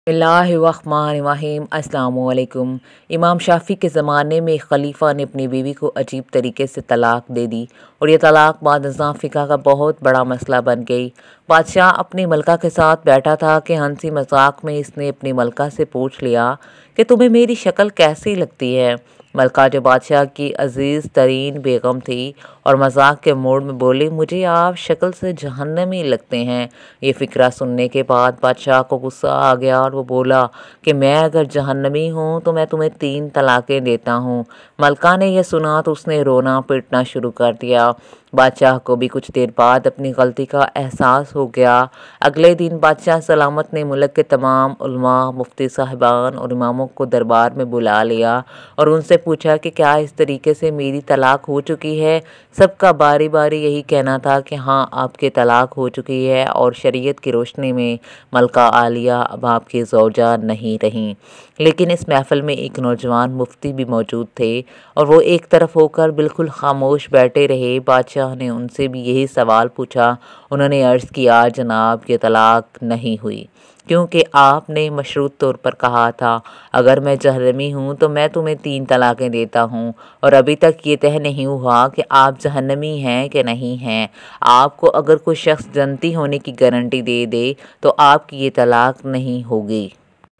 बिस्मिल्लाहिर्रहमानिर्रहीम। अस्सलाम वालेकुम। इमाम शाफ़ी के ज़माने में एक खलीफ़ा ने अपनी बीवी को अजीब तरीके से तलाक दे दी और यह तलाक बाद निज़ाम फ़िक़्ह का बहुत बड़ा मसला बन गई। बादशाह अपनी मलका के साथ बैठा था कि हंसी मजाक में इसने अपनी मलका से पूछ लिया कि तुम्हें मेरी शक्ल कैसी लगती है। मलका जो बादशाह की अजीज़ तरीन बेगम थी और मजाक के मूड में बोली, मुझे आप शक्ल से जहन्नमी लगते हैं। ये फ़िक्रा सुनने के बाद बादशाह को गुस्सा आ गया और वो बोला कि मैं अगर जहन्नमी हूँ तो मैं तुम्हें 3 तलाक़ें देता हूँ। मलका ने यह सुना तो उसने रोना पीटना शुरू कर दिया। बादशाह को भी कुछ देर बाद अपनी गलती का एहसास हो गया। अगले दिन बादशाह सलामत ने मुल्क के तमाम उलमा, मुफ्ती साहिबान और इमामों को दरबार में बुला लिया और उनसे पूछा कि क्या इस तरीके से मेरी तलाक हो चुकी है। सबका बारी बारी यही कहना था कि हाँ, आपके तलाक हो चुकी है और शरीयत की रोशनी में मलका आलिया अब आपकी ज़ौजा नहीं रहीं। लेकिन इस महफ़िल में एक नौजवान मुफ्ती भी मौजूद थे और वो एक तरफ होकर बिल्कुल खामोश बैठे रहे। बादशाह ने उनसे भी यही सवाल पूछा। उन्होंने अर्ज़ किया, जनाब, ये तलाक नहीं हुई क्योंकि आपने मशरूत तौर पर कहा था अगर मैं जहन्नमी हूँ तो मैं तुम्हें 3 तलाक़ें देता हूँ और अभी तक ये तय नहीं हुआ कि आप जहन्नमी हैं कि नहीं हैं। आपको अगर कोई शख्स जन्नती होने की गारंटी दे दे तो आपकी ये तलाक नहीं होगी।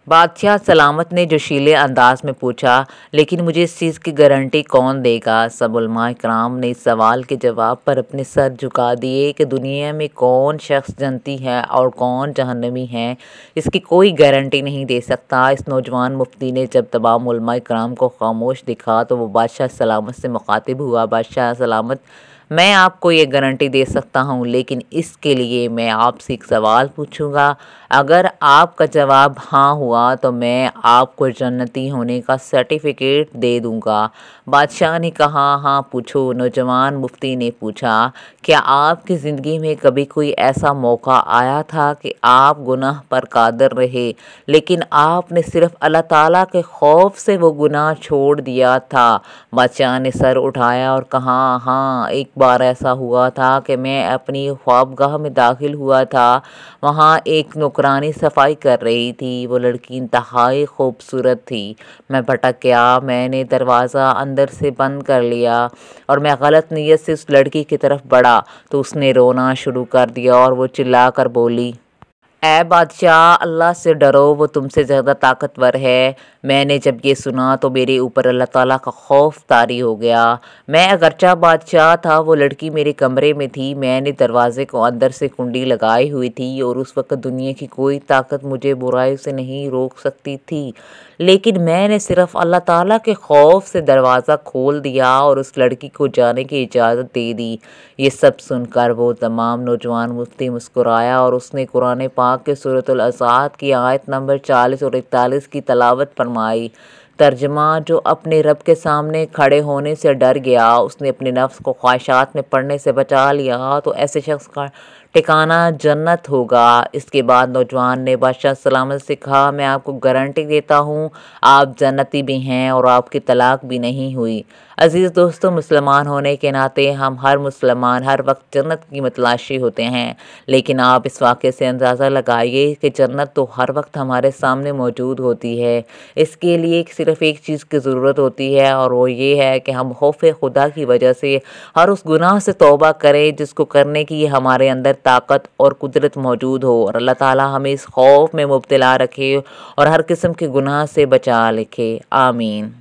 बादशाह सलामत ने जोशीले अंदाज में पूछा, लेकिन मुझे इस चीज़ की गारंटी कौन देगा। सब उलमा इकराम ने इस सवाल के जवाब पर अपने सर झुका दिए कि दुनिया में कौन शख्स जन्नती है और कौन जहन्नमी है, इसकी कोई गारंटी नहीं दे सकता। इस नौजवान मुफ्ती ने जब तमाम उलमा इकराम को खामोश दिखा तो वो बादशाह सलामत से मुखातिब हुआ। बादशाह सलामत, मैं आपको ये गारंटी दे सकता हूँ, लेकिन इसके लिए मैं आपसे एक सवाल पूछूंगा। अगर आपका जवाब हाँ हुआ तो मैं आपको जन्नती होने का सर्टिफिकेट दे दूंगा। बादशाह ने कहा, हाँ पूछो। नौजवान मुफ्ती ने पूछा, क्या आपकी ज़िंदगी में कभी कोई ऐसा मौका आया था कि आप गुनाह पर कादिर रहे लेकिन आपने सिर्फ़ अल्लाह ताला के खौफ से वो गुनाह छोड़ दिया था। बादशाह ने सर उठाया और कहा, हाँ, एक बार ऐसा हुआ था कि मैं अपनी ख्वाबगाह में दाखिल हुआ था। वहाँ एक नौकरानी सफाई कर रही थी। वो लड़की इंतहाई खूबसूरत थी। मैं भटक गया। मैंने दरवाज़ा अंदर से बंद कर लिया और मैं गलत नीयत से उस लड़की की तरफ बढ़ा तो उसने रोना शुरू कर दिया और वो चिल्लाकर बोली, ऐ बादशाह, अल्लाह से डरो, वो तुमसे ज़्यादा ताकतवर है। मैंने जब ये सुना तो मेरे ऊपर अल्लाह ताला का खौफ तारी हो गया। मैं अगरचा बादशाह था, वो लड़की मेरे कमरे में थी। मैंने दरवाज़े को अंदर से कुंडी लगाई हुई थी और उस वक्त दुनिया की कोई ताकत मुझे बुराई से नहीं रोक सकती थी, लेकिन मैंने सिर्फ़ अल्लाह ताला के खौफ से दरवाज़ा खोल दिया और उस लड़की को जाने की इजाज़त दे दी। ये सब सुनकर वो तमाम नौजवान मुफ्ती मुस्कुराया और उसने कुरान पाक के सूरतुल अज़ाद की आयत नंबर 40 और 41 की तलावत फरमाई। तर्जमा, जो अपने रब के सामने खड़े होने से डर गया, उसने अपने नफ्स को ख्वाहिशात में पड़ने से बचा लिया तो ऐसे शख्स का ठिकाना जन्नत होगा। इसके बाद नौजवान ने बादशाह सलामत से कहा, मैं आपको गारंटी देता हूँ आप जन्नती भी हैं और आपकी तलाक भी नहीं हुई। अज़ीज़ दोस्तों, मुसलमान होने के नाते हम हर मुसलमान हर वक्त जन्नत की मतलाशी होते हैं, लेकिन आप इस वाक़े से अंदाज़ा लगाइए कि जन्नत तो हर वक्त हमारे सामने मौजूद होती है। इसके लिए सिर्फ़ एक चीज़ की ज़रूरत होती है और वो ये है कि हम खौफ खुदा की वजह से हर उस गुनाह से तौबा करें जिसको करने की हमारे अंदर ताकत और कुदरत मौजूद हो और अल्लाह ताला हमें इस खौफ में मुब्तला रखे और हर किस्म के गुनाह से बचा रखे। आमीन।